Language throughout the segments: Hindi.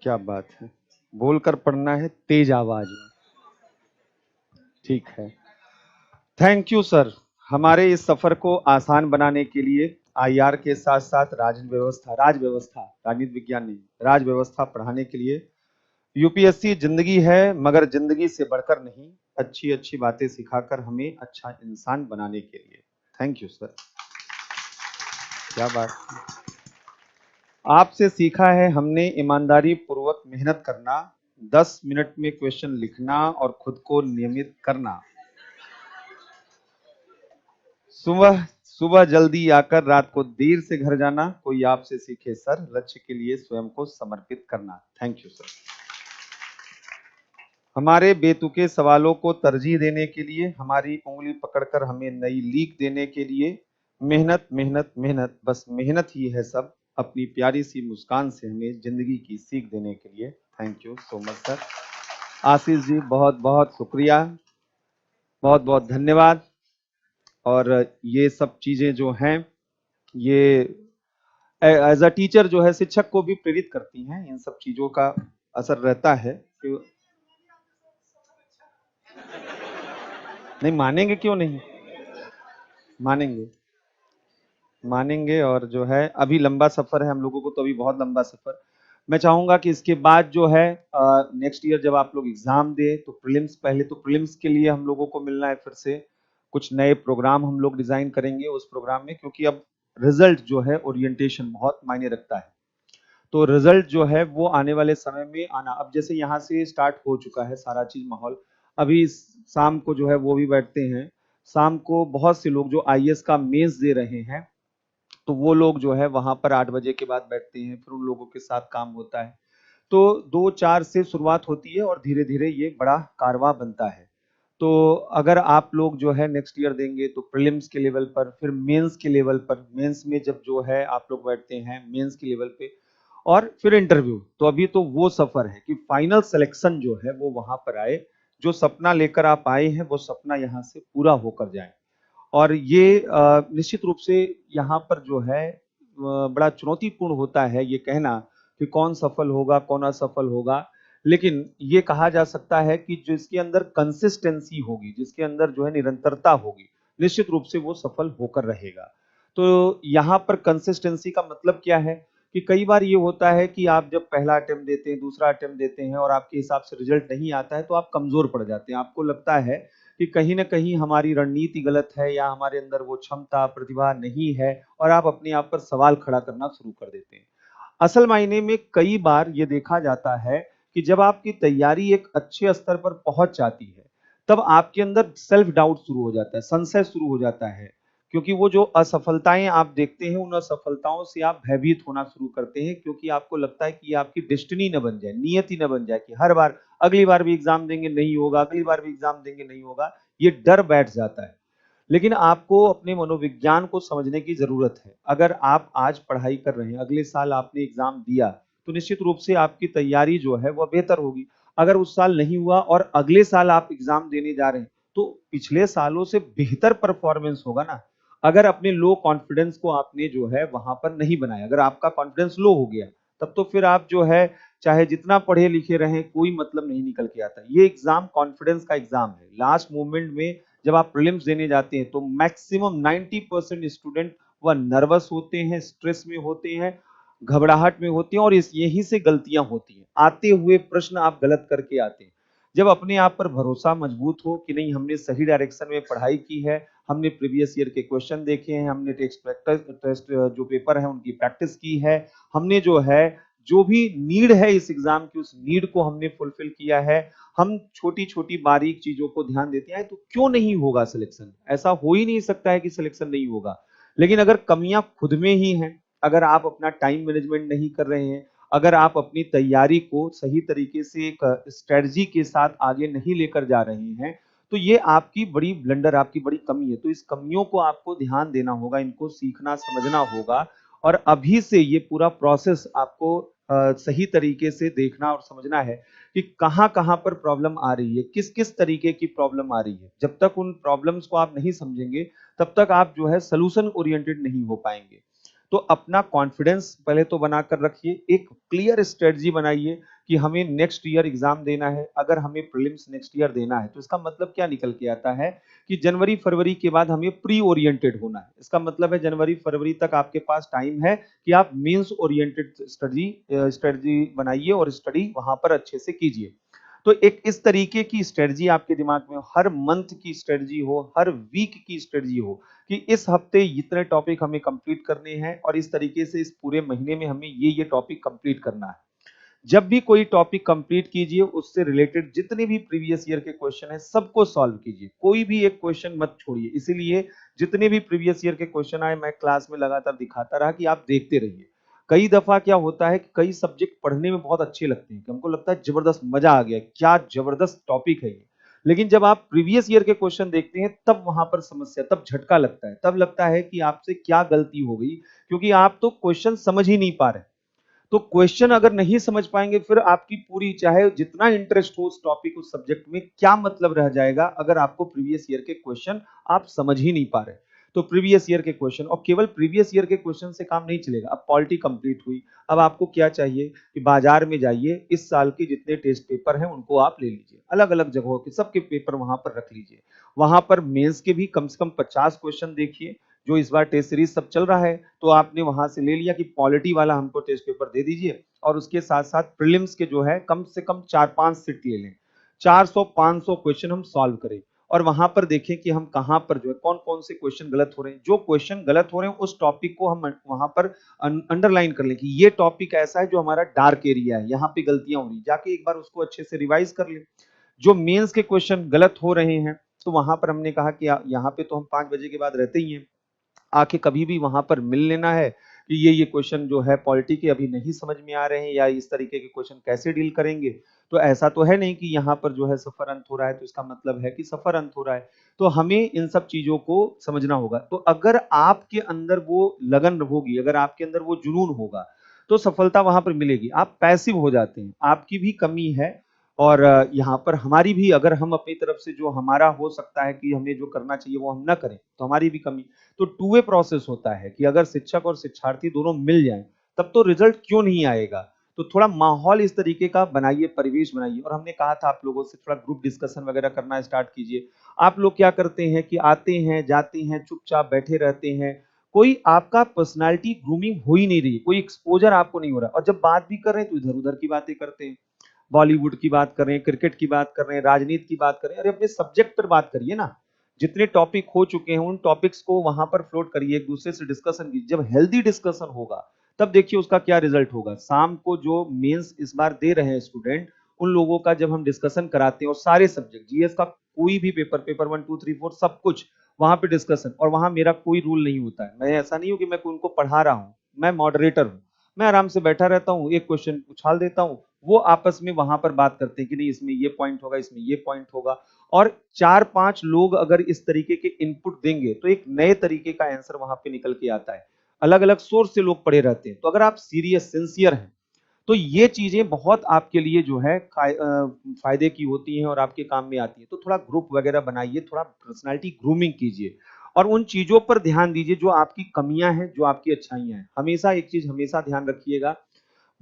क्या बात है, बोलकर पढ़ना है तेज आवाज में। ठीक है, थैंक यू सर। हमारे इस सफर को आसान बनाने के लिए आईआर के साथ साथ राज व्यवस्था, राजनीति विज्ञान नहीं, राज व्यवस्था पढ़ाने के लिए यूपीएससी जिंदगी है मगर जिंदगी से बढ़कर नहीं, अच्छी अच्छी बातें सिखाकर हमें अच्छा इंसान बनाने के लिए। Thank you sir. क्या बात है। आपसे सीखा है हमने ईमानदारी पूर्वक मेहनत करना, 10 मिनट में क्वेश्चन लिखना और खुद को नियमित करना, सुबह सुबह जल्दी आकर रात को देर से घर जाना। कोई आपसे सीखे सर, लक्ष्य के लिए स्वयं को समर्पित करना। Thank you sir. हमारे बेतुके सवालों को तरजीह देने के लिए, हमारी उंगली पकड़कर हमें नई लीक देने के लिए, मेहनत मेहनत मेहनत, बस मेहनत ही है सब, अपनी प्यारी सी मुस्कान से हमें जिंदगी की सीख देने के लिए। Thank you so much sir. Ashish ji बहुत बहुत शुक्रिया, बहुत बहुत धन्यवाद। और ये सब चीजें जो हैं, ये एज अ टीचर जो है शिक्षक को भी प्रेरित करती हैं, इन सब चीजों का असर रहता है कि नहीं मानेंगे, क्यों नहीं मानेंगे, मानेंगे। और जो है अभी लंबा सफर है हम लोगों को, तो अभी बहुत लंबा सफर। मैं चाहूंगा कि इसके बाद जो है नेक्स्ट ईयर जब आप लोग एग्जाम दे तो प्रीलिम्स, पहले तो प्रीलिम्स के लिए हम लोगों को मिलना है, फिर से कुछ नए प्रोग्राम हम लोग डिजाइन करेंगे उस प्रोग्राम में, क्योंकि अब रिजल्ट जो है ओरिएंटेशन बहुत मायने रखता है। तो रिजल्ट जो है वो आने वाले समय में आना, अब जैसे यहाँ से स्टार्ट हो चुका है सारा चीज माहौल, अभी शाम को जो है वो भी बैठते हैं, शाम को बहुत से लोग जो आईएएस का मेंस दे रहे हैं, तो वो लोग जो है वहां पर 8 बजे के बाद बैठते हैं, फिर उन लोगों के साथ काम होता है। तो 2-4 से शुरुआत होती है और धीरे धीरे ये बड़ा कारवां बनता है। तो अगर आप लोग जो है नेक्स्ट ईयर देंगे तो प्रीलिम्स के लेवल पर, फिर मेंस के लेवल पर, मेंस में जब जो है आप लोग बैठते हैं मेंस के लेवल पे, और फिर इंटरव्यू, तो अभी तो वो सफर है कि फाइनल सिलेक्शन जो है वो वहां पर आए, जो सपना लेकर आप आए हैं वो सपना यहाँ से पूरा होकर जाए। और ये निश्चित रूप से यहाँ पर जो है बड़ा चुनौतीपूर्ण होता है ये कहना कि कौन सफल होगा कौन असफल होगा, लेकिन ये कहा जा सकता है कि जिसके अंदर कंसिस्टेंसी होगी, जिसके अंदर जो है निरंतरता होगी, निश्चित रूप से वो सफल होकर रहेगा। तो यहाँ पर कंसिस्टेंसी का मतलब क्या है कि कई बार ये होता है कि आप जब पहला अटेम्प्ट देते हैं, दूसरा अटेम्प्ट देते हैं और आपके हिसाब से रिजल्ट नहीं आता है, तो आप कमजोर पड़ जाते हैं, आपको लगता है कि कहीं ना कहीं हमारी रणनीति गलत है या हमारे अंदर वो क्षमता प्रतिभा नहीं है, और आप अपने आप पर सवाल खड़ा करना शुरू कर देते हैं। असल मायने में कई बार ये देखा जाता है कि जब आपकी तैयारी एक अच्छे स्तर पर पहुंच जाती है, तब आपके अंदर सेल्फ डाउट शुरू हो जाता है, संशय शुरू हो जाता है, क्योंकि वो जो असफलताएं आप देखते हैं उन असफलताओं से आप भयभीत होना शुरू करते हैं, क्योंकि आपको लगता है कि ये आपकी डेस्टिनी न बन जाए, नियति न बन जाए कि हर बार अगली बार भी एग्जाम देंगे नहीं होगा, अगली बार भी एग्जाम देंगे नहीं होगा, ये डर बैठ जाता है। लेकिन आपको अपने मनोविज्ञान को समझने की जरूरत है। अगर आप आज पढ़ाई कर रहे हैं, अगले साल आपने एग्जाम दिया, तो निश्चित रूप से आपकी तैयारी जो है वह बेहतर होगी। अगर उस साल नहीं हुआ और अगले साल आप एग्जाम देने जा रहे हैं, तो पिछले सालों से बेहतर परफॉर्मेंस होगा ना। अगर अपने लो कॉन्फिडेंस को आपने जो है वहां पर नहीं बनाया, अगर आपका कॉन्फिडेंस लो हो गया, तब तो फिर आप जो है चाहे जितना पढ़े लिखे रहे कोई मतलब नहीं निकल के आता। ये एग्जाम कॉन्फिडेंस का एग्जाम है। लास्ट मोमेंट में जब आप प्रीलिम्स देने जाते हैं तो मैक्सिमम 90% स्टूडेंट वह नर्वस होते हैं, स्ट्रेस में होते हैं, घबराहट में होते हैं, और इस यहीं से गलतियां होती हैं। आते हुए प्रश्न आप गलत करके आते हैं। जब अपने आप पर भरोसा मजबूत हो कि नहीं हमने सही डायरेक्शन में पढ़ाई की है, हमने प्रीवियस ईयर के क्वेश्चन देखे हैं, हमने टेस्ट जो पेपर है उनकी प्रैक्टिस की है, हमने जो है जो भी नीड है इस एग्जाम की उस नीड को हमने फुलफिल किया है, हम छोटी छोटी बारीक चीजों को ध्यान देते हैं, तो क्यों नहीं होगा सिलेक्शन। ऐसा हो ही नहीं सकता है कि सिलेक्शन नहीं होगा। लेकिन अगर कमियां खुद में ही हैं, अगर आप अपना टाइम मैनेजमेंट नहीं कर रहे हैं, अगर आप अपनी तैयारी को सही तरीके से एक स्ट्रेटजी के साथ आगे नहीं लेकर जा रहे हैं, तो ये आपकी बड़ी ब्लंडर, आपकी बड़ी कमी है। तो इस कमियों को आपको ध्यान देना होगा, इनको सीखना समझना होगा, और अभी से ये पूरा प्रोसेस आपको सही तरीके से देखना और समझना है कि कहां कहां पर प्रॉब्लम आ रही है, किस किस तरीके की प्रॉब्लम आ रही है। जब तक उन प्रॉब्लम्स को आप नहीं समझेंगे, तब तक आप जो है सोल्यूशन ओरिएंटेड नहीं हो पाएंगे। तो अपना कॉन्फिडेंस पहले तो बनाकर रखिए, एक क्लियर स्ट्रेटजी बनाइए कि हमें नेक्स्ट ईयर एग्जाम देना है। अगर हमें प्रीलिम्स नेक्स्ट ईयर देना है तो इसका मतलब क्या निकल के आता है कि जनवरी फरवरी के बाद हमें प्री ओरिएंटेड होना है। इसका मतलब है जनवरी फरवरी तक आपके पास टाइम है कि आप मींस ओरिएंटेड स्ट्रेटजी बनाइए और स्टडी वहां पर अच्छे से कीजिए। तो एक इस तरीके की स्ट्रेटजी आपके दिमाग में हो, हर मंथ की स्ट्रेटजी हो, हर वीक की स्ट्रेटजी हो कि इस हफ्ते इतने टॉपिक हमें कंप्लीट करने हैं और इस तरीके से इस पूरे महीने में हमें ये टॉपिक कंप्लीट करना है। जब भी कोई टॉपिक कंप्लीट कीजिए उससे रिलेटेड जितने भी प्रीवियस ईयर के क्वेश्चन है सबको सॉल्व कीजिए, कोई भी एक क्वेश्चन मत छोड़िए। इसीलिए जितने भी प्रीवियस ईयर के क्वेश्चन आए मैं क्लास में लगातार दिखाता रहा कि आप देखते रहिए। कई दफा क्या होता है कि कई सब्जेक्ट पढ़ने में बहुत अच्छे लगते हैं कि हमको लगता है जबरदस्त, मजा आ गया, क्या जबरदस्त टॉपिक है ये। लेकिन जब आप प्रीवियस ईयर के क्वेश्चन देखते हैं तब वहां पर समस्या, तब झटका लगता है, तब लगता है कि आपसे क्या गलती हो गई, क्योंकि आप तो क्वेश्चन समझ ही नहीं पा रहे। तो क्वेश्चन अगर नहीं समझ पाएंगे फिर आपकी पूरी चाहे जितना इंटरेस्ट हो उस टॉपिक उस सब्जेक्ट में, क्या मतलब रह जाएगा अगर आपको प्रीवियस ईयर के क्वेश्चन आप समझ ही नहीं पा रहे। तो प्रीवियस ईयर के क्वेश्चन, और केवल प्रीवियस ईयर के क्वेश्चन से काम नहीं चलेगा। अब पॉलिटी कंप्लीट हुई, अब आपको क्या चाहिए कि बाजार में जाइए, इस साल के जितने टेस्ट पेपर हैं उनको आप ले लीजिए, अलग अलग जगहों के सबके पेपर वहां पर रख लीजिए। वहां पर मेंस के भी कम से कम 50 क्वेश्चन देखिए, जो इस बार टेस्ट सीरीज सब चल रहा है तो आपने वहां से ले लिया कि पॉलिटी वाला हमको टेस्ट पेपर दे दीजिए, और उसके साथ साथ प्रीलिम्स के जो है कम से कम 4-5 सेट ले लें, 400-500 क्वेश्चन हम सॉल्व करें। और वहां पर देखें कि हम कहां पर जो है कौन कौन से क्वेश्चन गलत हो रहे हैं। जो क्वेश्चन गलत हो रहे हैं उस टॉपिक को हम वहां पर अंडरलाइन कर लें कि ये टॉपिक ऐसा है जो हमारा डार्क एरिया है, यहाँ पे गलतियां हो रही, जाके एक बार उसको अच्छे से रिवाइज कर लें। जो मेंस के क्वेश्चन गलत हो रहे हैं तो वहां पर हमने कहा कि यहाँ पे तो हम 5 बजे के बाद रहते ही हैं, आके कभी भी वहां पर मिल लेना है कि ये क्वेश्चन जो है पॉलिटी के अभी नहीं समझ में आ रहे हैं या इस तरीके के क्वेश्चन कैसे डील करेंगे। तो ऐसा तो है नहीं कि यहाँ पर जो है सफर अंत हो रहा है तो इसका मतलब है कि सफर अंत हो रहा है। तो हमें इन सब चीजों को समझना होगा। तो अगर आपके अंदर वो लगन होगी, अगर आपके अंदर वो जुनून होगा तो सफलता वहां पर मिलेगी। आप पैसिव हो जाते हैं, आपकी भी कमी है। और यहाँ पर हमारी भी, अगर हम अपनी तरफ से जो हमारा हो सकता है कि हमें जो करना चाहिए वो हम ना करें तो हमारी भी कमी। तो टू वे प्रोसेस होता है कि अगर शिक्षक और शिक्षार्थी दोनों मिल जाएं तब तो रिजल्ट क्यों नहीं आएगा। तो थोड़ा माहौल इस तरीके का बनाइए, परिवेश बनाइए। और हमने कहा था आप लोगों से थोड़ा ग्रुप डिस्कशन वगैरह करना स्टार्ट कीजिए। आप लोग क्या करते हैं कि आते हैं जाते हैं चुपचाप बैठे रहते हैं, कोई आपका पर्सनालिटी ग्रूमिंग हो ही नहीं रही, कोई एक्सपोजर आपको नहीं हो रहा, और जब बात भी कर रहे हैं तो इधर उधर की बातें करते हैं, बॉलीवुड की बात कर रहे हैं, क्रिकेट की बात कर रहे हैं, राजनीति की बात कर रहे हैं। अरे अपने सब्जेक्ट पर बात करिए ना, जितने टॉपिक हो चुके हैं उन टॉपिक्स को वहां पर फ्लोट करिए, एक दूसरे से डिस्कशन कीजिए। जब हेल्दी डिस्कशन होगा तब देखिए उसका क्या रिजल्ट होगा। शाम को जो मेंस इस बार दे रहे हैं स्टूडेंट, उन लोगों का जब हम डिस्कशन कराते हैं और सारे सब्जेक्ट, जीएस का कोई भी पेपर, पेपर 1 2 3 4 सब कुछ वहां पे डिस्कशन, और वहां मेरा कोई रूल नहीं होता है। मैं ऐसा नहीं हूं कि मैं उनको पढ़ा रहा हूं, मैं मॉडरेटर हूं। मैं आराम से बैठा रहता हूँ, एक क्वेश्चन उछाल देता हूँ, वो आपस में वहां पर बात करते हैं कि नहीं इसमें ये पॉइंट होगा, इसमें ये पॉइंट होगा। और 4-5 लोग अगर इस तरीके के इनपुट देंगे तो एक नए तरीके का आंसर वहां पे निकल के आता है। अलग अलग सोर्स से लोग पढ़े रहते हैं। तो अगर आप सीरियस सिंसियर हैं तो ये चीजें बहुत आपके लिए जो है फायदे की होती हैं और आपके काम में आती है। तो थोड़ा ग्रुप वगैरह बनाइए, थोड़ा पर्सनालिटी ग्रूमिंग कीजिए और उन चीजों पर ध्यान दीजिए जो आपकी कमियां हैं, जो आपकी अच्छाइयां हैं। हमेशा एक चीज हमेशा ध्यान रखिएगा,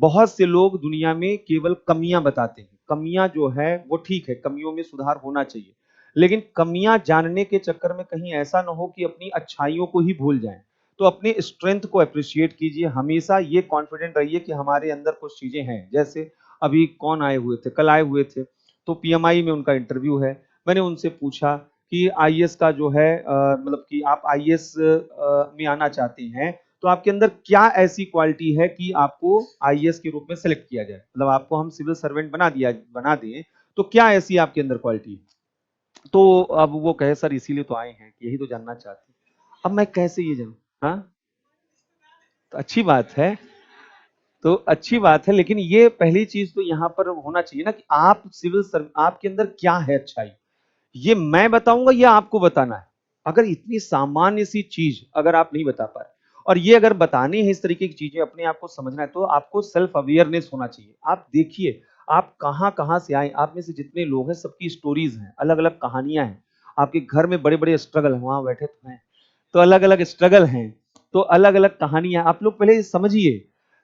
बहुत से लोग दुनिया में केवल कमियां बताते हैं। कमियां जो है वो ठीक है, कमियों में सुधार होना चाहिए, लेकिन कमियां जानने के चक्कर में कहीं ऐसा ना हो कि अपनी अच्छाइयों को ही भूल जाएं। तो अपने स्ट्रेंथ को अप्रिशिएट कीजिए, हमेशा ये कॉन्फिडेंट रहिए कि हमारे अंदर कुछ चीजें हैं। जैसे अभी कौन आए हुए थे, कल आए हुए थे, तो पीएमआई में उनका इंटरव्यू है। मैंने उनसे पूछा कि आईएएस का जो है मतलब कि आप आईएएस में आना चाहते हैं तो आपके अंदर क्या ऐसी क्वालिटी है कि आपको आईएएस के रूप में सेलेक्ट किया जाए, मतलब आपको हम सिविल सर्वेंट बना दें, तो क्या ऐसी आपके अंदर क्वालिटी है। तो अब वो कहे सर इसीलिए तो आए हैं, यही तो जानना चाहते हैं। अब मैं कैसे ये जानूं। हाँ, तो अच्छी बात है, तो अच्छी बात है, लेकिन ये पहली चीज तो यहाँ पर होना चाहिए ना कि आप सिविल सर्व आपके अंदर क्या है अच्छाई, ये मैं बताऊंगा या आपको बताना है। अगर इतनी सामान्य सी चीज अगर आप नहीं बता पा रहे, और ये अगर बतानी है इस तरीके की चीजें, अपने आप को समझना है, तो आपको सेल्फ अवेयरनेस होना चाहिए। आप देखिए आप कहां कहां से आए, आप में से जितने लोग हैं सबकी स्टोरीज हैं, अलग अलग कहानियां हैं। आपके घर में बड़े बड़े स्ट्रगल हैं, वहां बैठे तो हैं, तो अलग अलग स्ट्रगल हैं। तो अलग अलग कहानियां, आप लोग पहले समझिए।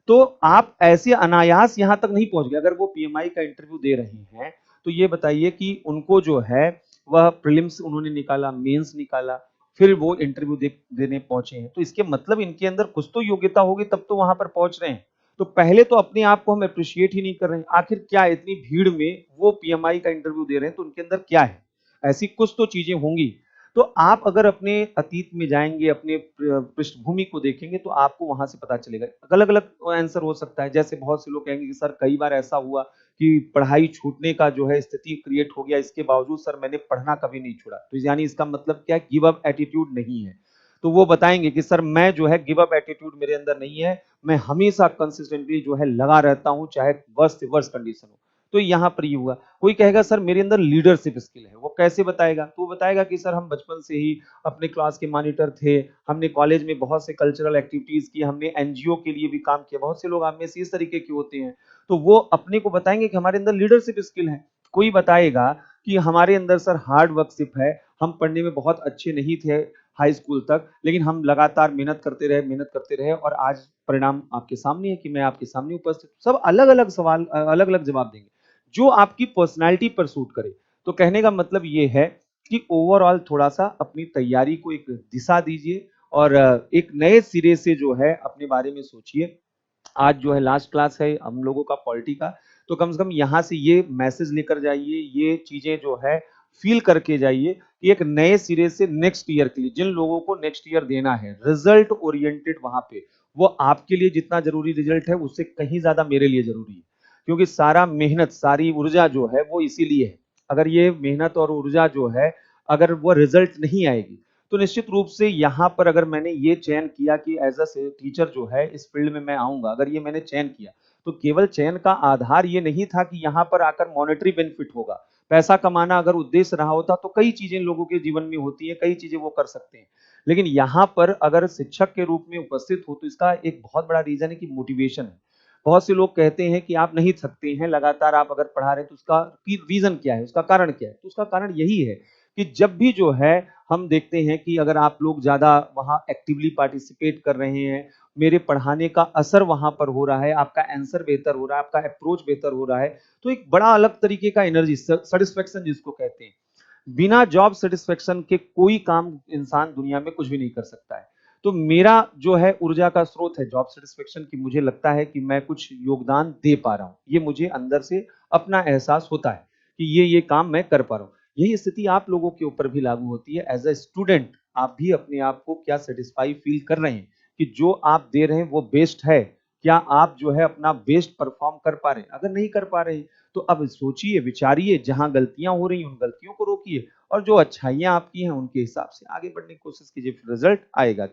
तो आप ऐसे अनायास यहां तक नहीं पहुंच गए। अगर वो पीएमआई का इंटरव्यू दे रहे हैं तो ये बताइए कि उनको जो है वह प्रीलिम्स उन्होंने निकाला, मेंस निकाला, फिर वो इंटरव्यू देने पहुंचे हैं, तो इसके मतलब इनके अंदर कुछ तो योग्यता होगी, तब तो वहां पर पहुंच रहे हैं। तो पहले तो अपने आप को हम अप्रिशिएट ही नहीं कर रहे हैं। आखिर क्या इतनी भीड़ में वो पीएमआई का इंटरव्यू दे रहे हैं, तो उनके अंदर क्या है? ऐसी कुछ तो चीजें होंगी। तो आप अगर अपने अतीत में जाएंगे, अपने पृष्ठभूमि को देखेंगे, तो आपको वहां से पता चलेगा। अलग अलग आंसर हो सकता है। जैसे बहुत से लोग कहेंगे कि सर कई बार ऐसा हुआ कि पढ़ाई छूटने का जो है स्थिति क्रिएट हो गया, इसके बावजूद सर मैंने पढ़ना कभी नहीं छोड़ा। तो यानी इसका मतलब क्या? गिव अप एटीट्यूड नहीं है। तो वो बताएंगे कि सर मैं जो है गिव अप एटीट्यूड मेरे अंदर नहीं है, मैं हमेशा कंसिस्टेंटली जो है लगा रहता हूं, चाहे वर्स्ट से वर्स्ट कंडीशन हो। तो यहां पर ये हुआ। कोई कहेगा सर मेरे अंदर लीडरशिप स्किल है, वो कैसे बताएगा? तो वो बताएगा कि सर हम बचपन से ही अपने क्लास के मॉनिटर थे, हमने कॉलेज में बहुत से कल्चरल एक्टिविटीज की, हमने एनजीओ के लिए भी काम किया। बहुत से लोग आप में से इस तरीके के होते हैं, तो वो अपने को बताएंगे कि हमारे अंदर लीडरशिप स्किल है। कोई बताएगा कि हमारे अंदर सर हार्ड वर्कशिप है, हम पढ़ने में बहुत अच्छे नहीं थे हाई स्कूल तक, लेकिन हम लगातार मेहनत करते रहे और आज परिणाम आपके सामने है कि मैं आपके सामने उपस्थित। सब अलग अलग सवाल, अलग अलग जवाब देंगे जो आपकी पर्सनालिटी पर सूट करे। तो कहने का मतलब ये है कि ओवरऑल थोड़ा सा अपनी तैयारी को एक दिशा दीजिए और एक नए सिरे से जो है अपने बारे में सोचिए। आज जो है लास्ट क्लास है हम लोगों का पॉलिटी का, तो कम से कम यहाँ से ये मैसेज लेकर जाइए, ये चीजें जो है फील करके जाइए कि एक नए सिरे से नेक्स्ट ईयर के लिए जिन लोगों को नेक्स्ट ईयर देना है, रिजल्ट ओरिएंटेड वहां पे, वो आपके लिए जितना जरूरी रिजल्ट है उससे कहीं ज्यादा मेरे लिए जरूरी है। क्योंकि सारा मेहनत, सारी ऊर्जा जो है वो इसीलिए है। अगर ये मेहनत और ऊर्जा जो है, अगर वो रिजल्ट नहीं आएगी, तो निश्चित रूप से यहाँ पर अगर मैंने ये चयन किया कि एज अ टीचर जो है इस फील्ड में मैं आऊंगा, अगर ये मैंने चयन किया, तो केवल चयन का आधार ये नहीं था कि यहाँ पर आकर मॉनेटरी बेनिफिट होगा। पैसा कमाना अगर उद्देश्य रहा होता तो कई चीजें लोगों के जीवन में होती है, कई चीजें वो कर सकते हैं। लेकिन यहाँ पर अगर शिक्षक के रूप में उपस्थित हो तो इसका एक बहुत बड़ा रीजन है कि मोटिवेशन है। बहुत से लोग कहते हैं कि आप नहीं थकते हैं लगातार आप अगर पढ़ा रहे हैं, तो उसका रीजन क्या है, उसका कारण क्या है? तो उसका कारण यही है कि जब भी जो है हम देखते हैं कि अगर आप लोग ज्यादा वहां एक्टिवली पार्टिसिपेट कर रहे हैं, मेरे पढ़ाने का असर वहां पर हो रहा है, आपका आंसर बेहतर हो रहा है, आपका अप्रोच बेहतर हो रहा है, तो एक बड़ा अलग तरीके का एनर्जी सेटिस्फेक्शन जिसको कहते हैं। बिना जॉब सेटिस्फेक्शन के कोई काम इंसान दुनिया में कुछ भी नहीं कर सकता है। तो मेरा जो है ऊर्जा का स्रोत है जॉब सेटिस्फेक्शन की। मुझे लगता है कि मैं कुछ योगदान दे पा रहा हूँ, ये मुझे अंदर से अपना एहसास होता है कि ये काम मैं कर पा रहा हूँ। यही स्थिति आप लोगों के ऊपर भी लागू होती है। एज अ स्टूडेंट आप भी अपने आप को क्या सेटिस्फाई फील कर रहे हैं कि जो आप दे रहे हैं वो बेस्ट है? क्या आप जो है अपना बेस्ट परफॉर्म कर पा रहे हैं? अगर नहीं कर पा रहे हैं तो अब सोचिए, विचारिए, जहां गलतियां हो रही हैं उन गलतियों को रोकिए और जो अच्छाइयां आपकी हैं उनके हिसाब से आगे बढ़ने की कोशिश कीजिए, फिर रिजल्ट आएगा।